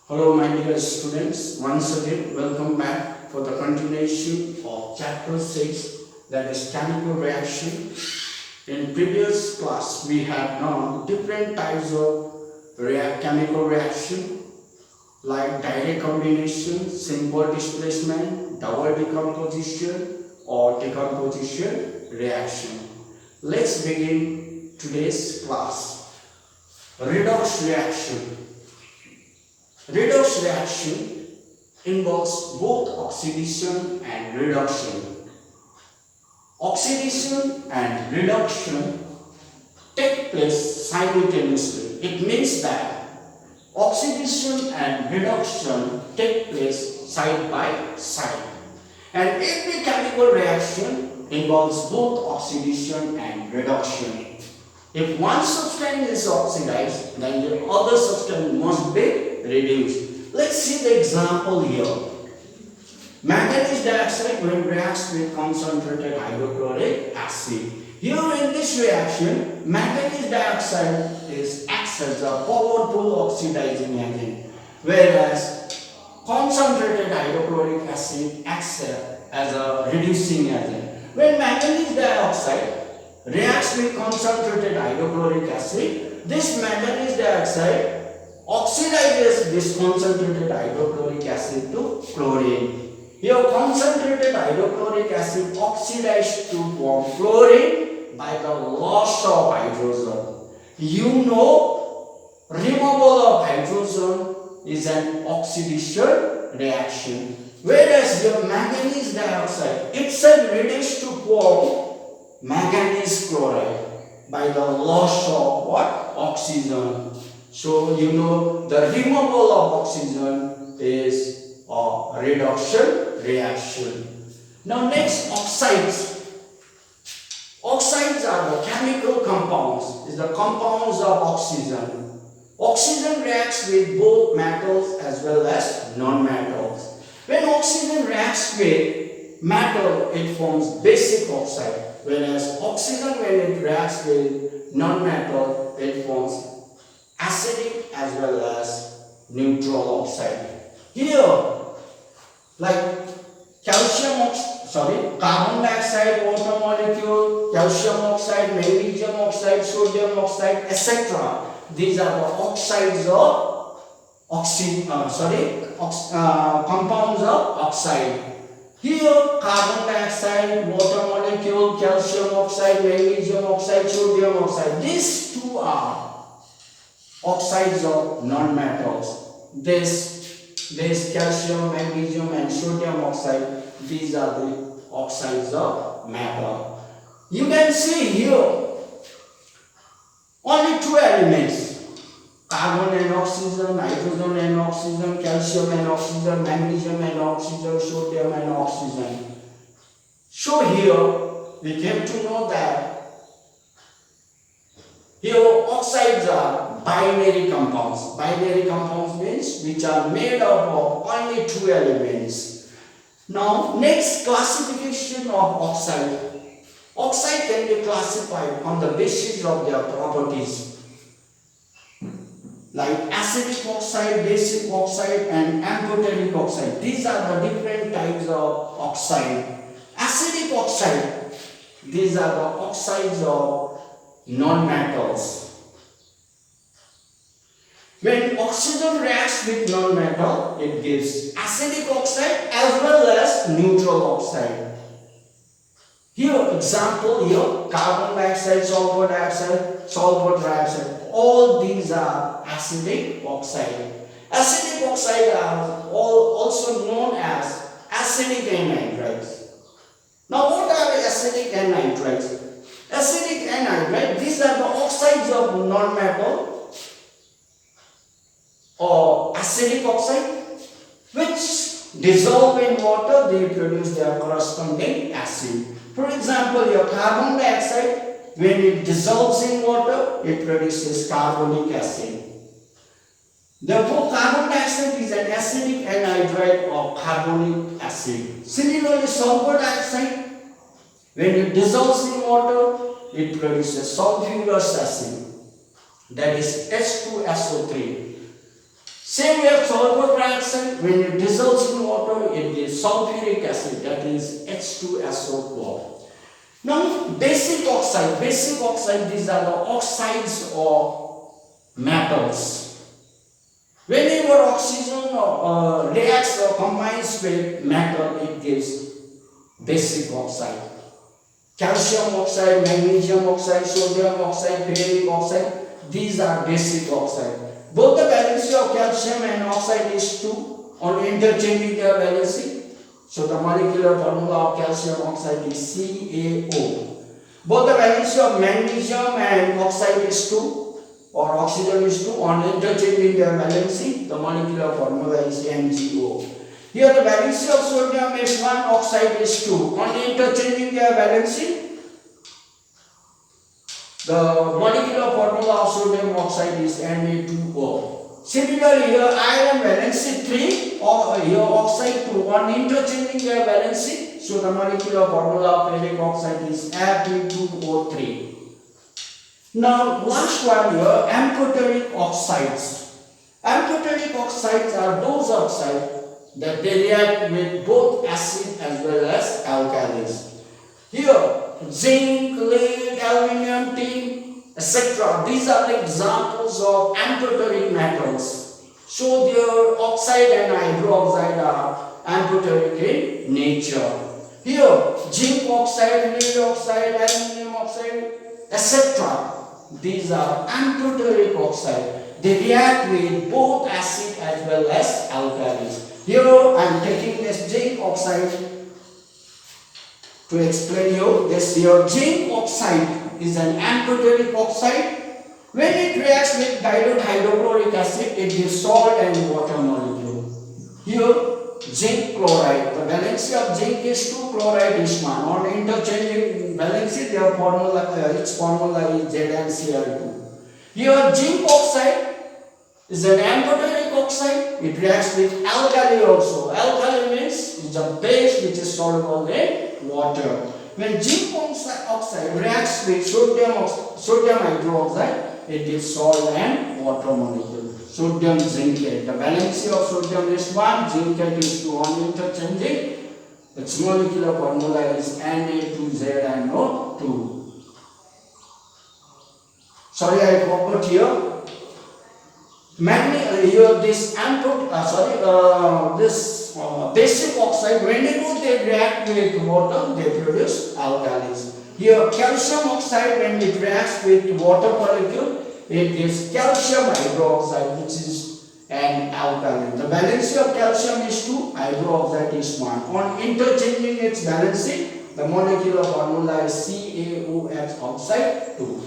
Hello my dear students, once again welcome back for the continuation of chapter 6, that is chemical reaction. In previous class we have known different types of chemical reaction like direct combination, simple displacement, double decomposition or decomposition reaction. Let's begin today's class. Redox reaction. Redox reaction involves both oxidation and reduction. Oxidation and reduction take place simultaneously. It means that oxidation and reduction take place side by side. And every chemical reaction involves both oxidation and reduction. If one substance is oxidized, then the other substance must be reduced. Let's see the example here. Manganese dioxide when reacts with concentrated hydrochloric acid. Here in this reaction, manganese dioxide acts as a powerful oxidizing agent, whereas concentrated hydrochloric acid acts as a reducing agent. When manganese dioxide reacts with concentrated hydrochloric acid, this manganese dioxide oxidizes this concentrated hydrochloric acid to chlorine. Here concentrated hydrochloric acid oxidized to form fluorine by the loss of hydrogen. You know, removal of hydrogen is an oxidation reaction, whereas your manganese dioxide itself reduced to form manganese chloride by the loss of what? Oxygen. So you know the removal of oxygen is a reduction reaction. Now next, oxides. Oxides are the chemical compounds, is the compounds of oxygen. Oxygen reacts with both metals as well as non-metals. When oxygen reacts with metal, it forms basic oxide. Whereas oxygen, when it reacts with non-metal, it forms acidic as well as neutral oxide. Here, like carbon dioxide, water molecule, calcium oxide, magnesium oxide, sodium oxide, etc. These are the oxides of compounds of oxide. Here, carbon dioxide, water molecule, calcium oxide, magnesium oxide, sodium oxide. These two are oxides of non-metals. This calcium, magnesium and sodium oxide, these are the oxides of metal. You can see here only two elements. Carbon and oxygen, nitrogen and oxygen, calcium and oxygen, magnesium and oxygen, sodium and oxygen. So here we came to know that here oxides are binary compounds. Binary compounds means which are made up of only two elements. Now next, classification of oxide. Oxide can be classified on the basis of their properties, like acidic oxide, basic oxide and amphoteric oxide. These are the different types of oxide. Acidic oxide, these are the oxides of non-metals. When oxygen reacts with non-metal, it gives acidic oxide as well as neutral oxide. Here, example here, carbon dioxide, sulfur dioxide, sulfur trioxide. All these are acidic oxide. Acidic oxide are also known as acidic anhydrides. Now, what are acidic anhydrides? Acidic anhydride, these are the oxides of non-metal or acidic oxide, which dissolve in water, they produce their corresponding acid. For example, your carbon dioxide, when it dissolves in water, it produces carbonic acid. Therefore, carbon dioxide is an acidic anhydride of carbonic acid. Similarly, sulfur dioxide, when it dissolves in water, it produces sulfurous acid, that is H2SO3. Same way sulfur dioxide, when it dissolves in water, it gives sulfuric acid, that is H2SO4. Now, basic oxide, these are the oxides or metals. Whenever oxygen reacts or combines with metal, it gives basic oxide. Calcium oxide, magnesium oxide, sodium oxide, ferric oxide, these are basic oxide. Both the valency of calcium and oxide is 2 on interchanging their valency. So the molecular formula of calcium oxide is CaO. Both the valency of magnesium and oxide is 2 or oxygen is 2 on interchanging their valency. The molecular formula is MgO. Here the valency of sodium is 1, oxide is 2. On interchanging their valency, the molecular formula of sodium oxide is Na2O. Similarly, here iron valency 3 or here oxide 2 on interchanging their valency. So the molecular formula of ferric oxide is Fe2O3. Now last one here, amphoteric oxides. Amphoteric oxides are those oxides that they react with both acid as well as alkalis. Here, zinc, lead, aluminium, tin, etc. These are the examples of amphoteric metals. So their oxide and hydroxide are amphoteric in nature. Here, zinc oxide, lead oxide, aluminium oxide, etc. These are amphoteric oxide. They react with both acid as well as alkalis. Here I am taking this zinc oxide to explain you. This here zinc oxide is an amphoteric oxide. When it reacts with dilute hydrochloric acid, it gives salt and water molecule. Here zinc chloride. The valency of zinc is 2, chloride is 1. On interchanging valency, their formula, its formula is ZnCl2. Here zinc oxide is an amphoteric oxide. It reacts with alkali also. Alkali means it's a base which is soluble in water. When zinc oxide reacts with sodium hydroxide, it gives salt and water molecule. Sodium zincate. The valency of sodium is 1, zincate is 2. On interchanging, its molecular formula is Na2ZnO2. Sorry, I forgot here. Basic oxide, whenever they react with water, they produce alkalis. Here calcium oxide, when it reacts with water molecule, it gives calcium hydroxide, which is an alkali. The valency of calcium is 2, hydroxide is 1. On interchanging its valency, the molecular formula is CaOH oxide 2.